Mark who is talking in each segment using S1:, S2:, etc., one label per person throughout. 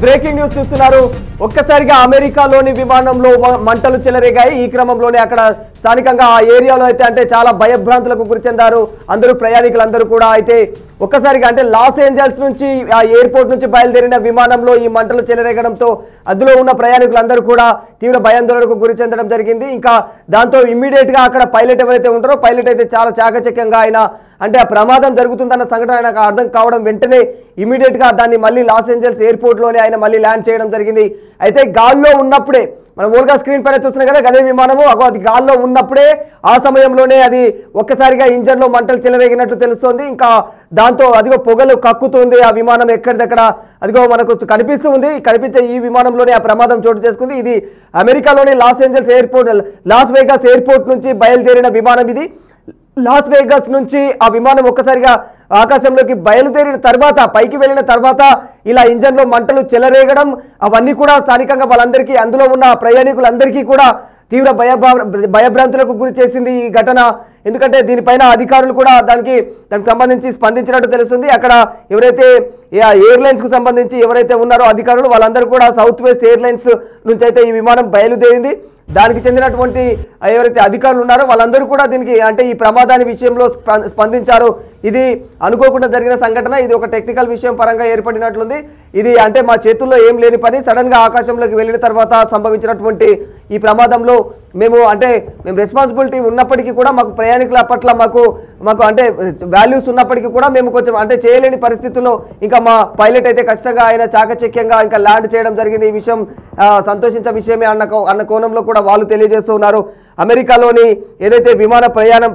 S1: Breaking news చూస్తున్నారు. ఒక్కసారిగా అమెరికాలోని విమానంలో మంటలు చెలరేగాయి. ఈ క్రమంలోనే అక్కడ స్థానికంగా ఆ ఏరియాలో అయితే అంటే చాలా భయభ్రాంతులకు గురి చెందారు అందరూ ప్రయాణికులందరూ కూడా. అయితే ఒక్కసారిగా అంటే లాస్ ఏంజల్స్ నుంచి ఆ ఎయిర్పోర్ట్ నుంచి బయలుదేరిన విమానంలో ఈ మంటలు చెలరేగడంతో అందులో ఉన్న ప్రయాణికులందరూ కూడా తీవ్ర భయాందోళనకు గురి చెందడం జరిగింది. ఇంకా దాంతో ఇమ్మీడియట్ గా అక్కడ పైలట్ ఎవరైతే ఉంటారో పైలట్ అయితే చాలా చాకచక్యంగా ఆయన అంటే ఆ ప్రమాదం జరుగుతుందన్న సంఘటన ఆయనకు అర్థం కావడం వెంటనే ఇమ్మీడియట్ గా దాన్ని మళ్ళీ లాస్ ఏంజల్స్ ఎయిర్పోర్ట్ లోనే ఆయన మళ్ళీ ల్యాండ్ చేయడం జరిగింది. అయితే గాల్లో ఉన్నప్పుడే మనం ఓల్గా స్క్రీన్ పైన చూస్తున్నాం కదా గదే విమానము అది గాల్లో ఉన్నప్పుడే ఆ సమయంలోనే అది ఒక్కసారిగా ఇంజన్ లో మంటలు చెలరేగినట్లు తెలుస్తోంది. ఇంకా దాంతో అదిగో పొగలు కక్కుతుంది ఆ విమానం ఎక్కడిదక్కడ అదిగో మనకు కనిపిస్తూ ఉంది. కనిపించే ఈ విమానంలోనే ఆ ప్రమాదం చోటు చేసుకుంది. ఇది అమెరికాలోని Los Angeles airport Las Vegas airport నుంచి బయలుదేరిన విమానం ఇది. లాస్ వేగాస్ నుంచి ఆ విమానం ఒక్కసారిగా ఆకాశంలోకి బయలుదేరిన తర్వాత పైకి వెళ్ళిన తర్వాత ఇలా ఇంజన్లో మంటలు చెలరేగడం అవన్నీ కూడా స్థానికంగా వాళ్ళందరికీ అందులో ఉన్న ప్రయాణికులందరికీ కూడా తీవ్ర భయభ్రాంతులకు గురి చేసింది ఈ ఘటన. ఎందుకంటే దీనిపైన అధికారులు కూడా దానికి సంబంధించి స్పందించినట్టు తెలుస్తుంది. అక్కడ ఎవరైతే ఎయిర్లైన్స్కు సంబంధించి ఎవరైతే ఉన్నారో అధికారులు వాళ్ళందరూ కూడా సౌత్ వెస్ట్ ఎయిర్లైన్స్ నుంచి అయితే ఈ విమానం బయలుదేరింది. దానికి చెందినటువంటి ఎవరైతే అధికారులు ఉన్నారో వాళ్ళందరూ కూడా దీనికి అంటే ఈ ప్రమాదాన్ని విషయంలో స్పందించారు. ఇది అనుకోకుండా జరిగిన సంఘటన. ఇది ఒక టెక్నికల్ విషయం పరంగా ఏర్పడినట్లుంది. ఇది అంటే మా చేతుల్లో ఏం లేని పని సడన్ గా ఆకాశంలోకి వెళ్ళిన తర్వాత సంభవించినటువంటి ఈ ప్రమాదంలో మేము రెస్పాన్సిబిలిటీ ఉన్నప్పటికీ కూడా మాకు ప్రయాణికుల పట్ల మాకు అంటే వాల్యూస్ ఉన్నప్పటికీ కూడా మేము కొంచెం అంటే చేయలేని పరిస్థితుల్లో ఇంకా మా పైలట్ అయితే ఖచ్చితంగా ఆయన చాకచక్యంగా ఇంకా ల్యాండ్ చేయడం జరిగింది. ఈ విషయం సంతోషించే విషయమే అన్న కోణంలో కూడా వాళ్ళు తెలియజేస్తున్నారు. అమెరికాలోని ఏదైతే విమాన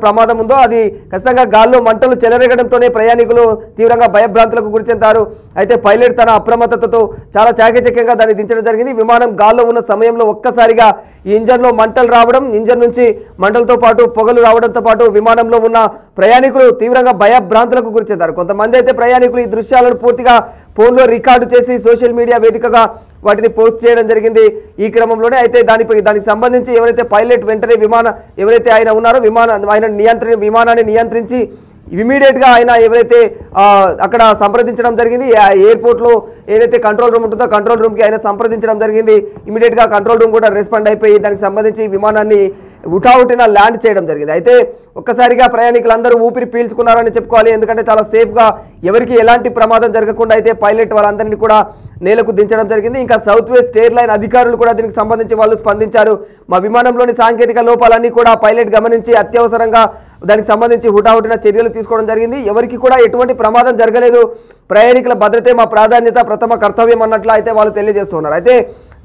S1: ప్రమాదం ఉందో అది ఖచ్చితంగా గాల్లో మంటలు చెలరేగడంతోనే ప్రయాణికులు తీవ్రంగా భయభ్రాంతులకు గురి చెందారు. అయితే పైలట్ తన అప్రమత్తతతో చాలా చాకచక్యంగా దాన్ని దించడం జరిగింది. విమానం గాల్లో ఉన్న సమయంలో ఒక్కసారిగా ఈ ఇంజన్లో మంటలు రావడం, ఇంజన్ నుంచి మంటలతో పాటు పొగలు రావడంతో పాటు విమానంలో ఉన్న ప్రయాణికులు తీవ్రంగా భయభ్రాంతులకు గురి చెందారు. కొంతమంది అయితే ప్రయాణికులు ఈ దృశ్యాలను పూర్తిగా ఫోన్లో రికార్డు చేసి సోషల్ మీడియా వేదికగా వాటిని పోస్ట్ చేయడం జరిగింది. ఈ క్రమంలోనే అయితే దానికి సంబంధించి ఎవరైతే పైలట్ వెంటనే ఎవరైతే ఆయన ఉన్నారో విమానాన్ని నియంత్రించి ఇమీడియట్గా ఆయన ఎవరైతే అక్కడ సంప్రదించడం జరిగింది. ఎయిర్పోర్ట్లో ఏదైతే కంట్రోల్ రూమ్ ఉంటుందో కంట్రోల్ రూమ్కి ఆయన సంప్రదించడం జరిగింది. ఇమీడియట్గా కంట్రోల్ రూమ్ కూడా రెస్పాండ్ అయిపోయి దానికి సంబంధించి విమానాన్ని ఉటావుటిన ల్యాండ్ చేయడం జరిగింది. అయితే ఒక్కసారిగా ప్రయాణికులందరూ ఊపిరి పీల్చుకున్నారని చెప్పుకోవాలి. ఎందుకంటే చాలా సేఫ్గా ఎవరికి ఎలాంటి ప్రమాదం జరగకుండా అయితే పైలట్ వాళ్ళందరినీ కూడా నేలకు దించడం జరిగింది. ఇంకా సౌత్ వెస్ట్ ఎయిర్లైన్ అధికారులు కూడా దీనికి సంబంధించి వాళ్ళు స్పందించారు. మా విమానంలోని సాంకేతిక లోపాలన్నీ కూడా పైలట్ గమనించి అత్యవసరంగా దానికి సంబంధించి హుటాహుటిన చర్యలు తీసుకోవడం జరిగింది. ఎవరికి కూడా ఎటువంటి ప్రమాదం జరగలేదు. ప్రయాణికుల భద్రతే మా ప్రాధాన్యత, ప్రథమ కర్తవ్యం అన్నట్లు అయితే వాళ్ళు తెలియజేస్తున్నారు. అయితే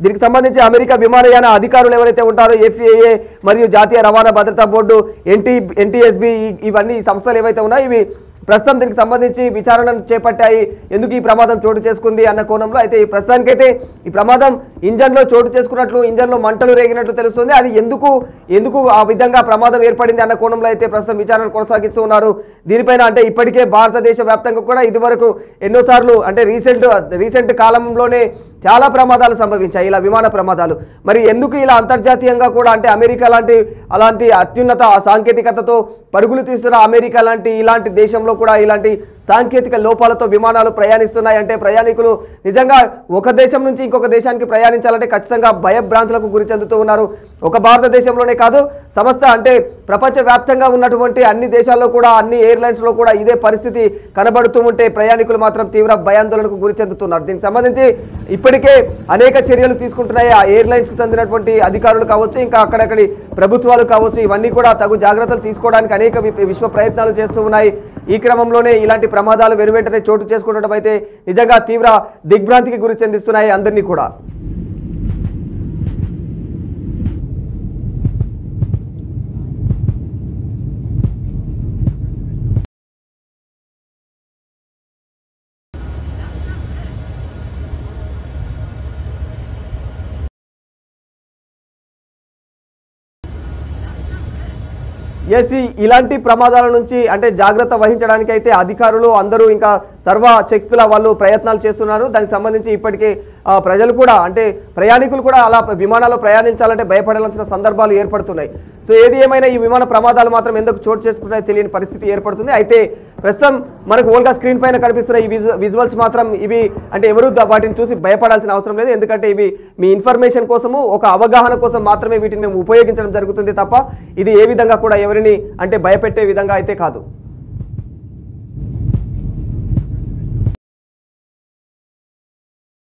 S1: దీనికి సంబంధించి అమెరికా విమానయాన అధికారులు ఎవరైతే ఉంటారో FAA మరియు జాతీయ రవాణా భద్రతా బోర్డు, NTSB ఇవన్నీ సంస్థలు ఏవైతే ఉన్నాయో ఇవి ప్రస్తుతం దీనికి సంబంధించి విచారణను చేపట్టాయి. ఎందుకు ఈ ప్రమాదం చోటు చేసుకుంది అన్న కోణంలో అయితే ఈ ప్రస్తుతానికైతే ఈ ప్రమాదం ఇంజన్లో చోటు చేసుకున్నట్లు, ఇంజన్లో మంటలు రేగినట్లు తెలుస్తుంది. అది ఎందుకు ఆ విధంగా ప్రమాదం ఏర్పడింది అన్న కోణంలో అయితే ప్రస్తుతం విచారణ కొనసాగిస్తూ ఉన్నారు. దీనిపైన అంటే ఇప్పటికే భారతదేశ వ్యాప్తంగా కూడా ఇదివరకు ఎన్నోసార్లు అంటే రీసెంట్ కాలంలోనే చాలా ప్రమాదాలు సంభవించాయి, ఇలా విమాన ప్రమాదాలు. మరి ఎందుకు ఇలా అంతర్జాతీయంగా కూడా అంటే అమెరికా అలాంటి అత్యున్నత సాంకేతికతతో పరుగులు తీస్తున్న అమెరికా ఇలాంటి దేశంలో కూడా ఇలాంటి సాంకేతిక లోపాలతో విమానాలు ప్రయాణిస్తున్నాయి అంటే ప్రయాణికులు నిజంగా ఒక దేశం నుంచి ఇంకొక దేశానికి ప్రయాణించాలంటే ఖచ్చితంగా భయభ్రాంతులకు గురి చెందుతూ ఉన్నారు. ఒక భారతదేశంలోనే కాదు సమస్త అంటే ప్రపంచవ్యాప్తంగా ఉన్నటువంటి అన్ని దేశాల్లో కూడా అన్ని ఎయిర్లైన్స్లో కూడా ఇదే పరిస్థితి కనబడుతూ ఉంటే ప్రయాణికులు మాత్రం తీవ్ర భయాందోళనకు గురి చెందుతున్నారు. దీనికి సంబంధించి ఇప్పటికే అనేక చర్యలు తీసుకుంటున్నాయి ఆ ఎయిర్లైన్స్కి చెందినటువంటి అధికారులు కావచ్చు, ఇంకా అక్కడక్కడి ప్రభుత్వాలు కావచ్చు, ఇవన్నీ కూడా తగు జాగ్రత్తలు తీసుకోవడానికి అనేక విశ్వ ప్రయత్నాలు చేస్తూ ఉన్నాయి. ఈ క్రమంలోనే ఇలాంటి ప్రమాదాలు వెనువెంటనే చోటు చేసుకుంటడం అయితే నిజంగా తీవ్ర దిగ్భ్రాంతికి గురి చెందిస్తున్నాయి అందరినీ కూడా. ఇలాంటి ప్రమాదాల నుంచి అంటే జాగ్రత్త వహించడానికి అయితే అధికారులు అందరూ ఇంకా సర్వశక్తుల వాళ్ళు ప్రయత్నాలు చేస్తున్నారు. దానికి సంబంధించి ఇప్పటికే ప్రజలు కూడా అంటే ప్రయాణికులు కూడా అలా విమానాల్లో ప్రయాణించాలంటే భయపడాల్సిన సందర్భాలు ఏర్పడుతున్నాయి. సో ఏది ఏమైనా ఈ విమాన ప్రమాదాలు మాత్రం ఎందుకు చోటు చేసుకుంటాయో తెలియని పరిస్థితి ఏర్పడుతుంది. అయితే ప్రస్తుతం మనకు ఓల్గా స్క్రీన్ పైన కనిపిస్తున్న ఈ విజువల్స్ మాత్రం ఇవి అంటే ఎవరు వాటిని చూసి భయపడాల్సిన అవసరం లేదు. ఎందుకంటే ఇవి మీ ఇన్ఫర్మేషన్ కోసము ఒక అవగాహన కోసం మాత్రమే వీటిని మేము ఉపయోగించడం జరుగుతుంది తప్ప ఇది ఏ విధంగా కూడా ఎవరిని అంటే భయపెట్టే విధంగా అయితే కాదు.